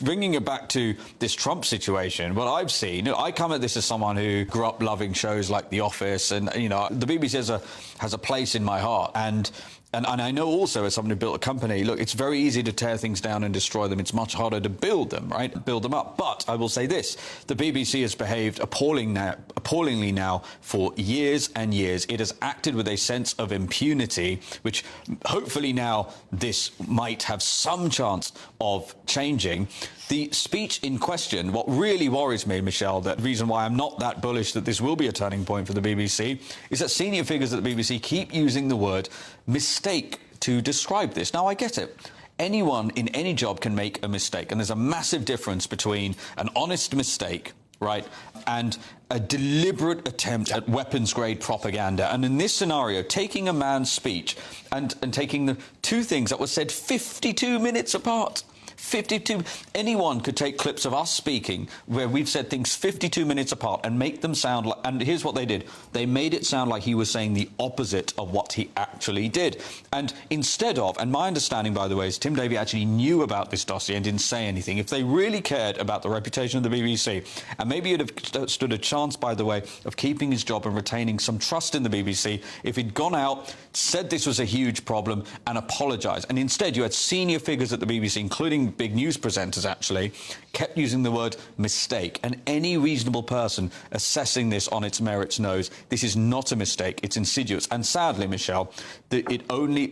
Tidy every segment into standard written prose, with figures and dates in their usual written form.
bringing it back to this Trump situation, what I've seen, I come at this as someone who grew up loving shows like The Office, and the BBC has a place in my heart, and I know also, as someone who built a company, look, it's very easy to tear things down and destroy them. It's much harder to build them, right? Build them up. But I will say this, the BBC has behaved appallingly now for years and years. It has acted with a sense of impunity, which hopefully now this might have some chance of changing. The speech in question, what really worries me, Michelle, the reason why I'm not that bullish that this will be a turning point for the BBC, is that senior figures at the BBC keep using the word mistake to describe this. Now, I get it. Anyone in any job can make a mistake, and there's a massive difference between an honest mistake, right, and a deliberate attempt at weapons-grade propaganda. And in this scenario, taking a man's speech and taking the two things that were said 52 minutes apart, 52. Anyone could take clips of us speaking where we've said things 52 minutes apart and make them sound like, and here's what they did. They made it sound like he was saying the opposite of what he actually did. And instead of, and my understanding, by the way, is Tim Davie actually knew about this dossier and didn't say anything. If they really cared about the reputation of the BBC, and maybe he'd have stood a chance, by the way, of keeping his job and retaining some trust in the BBC if he'd gone out, said this was a huge problem and apologised. And instead you had senior figures at the BBC, including big news presenters actually, kept using the word mistake. And any reasonable person assessing this on its merits knows this is not a mistake, it's insidious. And sadly, Michelle,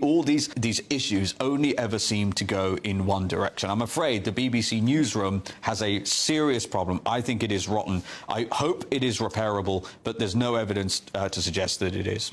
all these issues only ever seem to go in one direction. I'm afraid the BBC newsroom has a serious problem. I think it is rotten. I hope it is repairable, but there's no evidence to suggest that it is.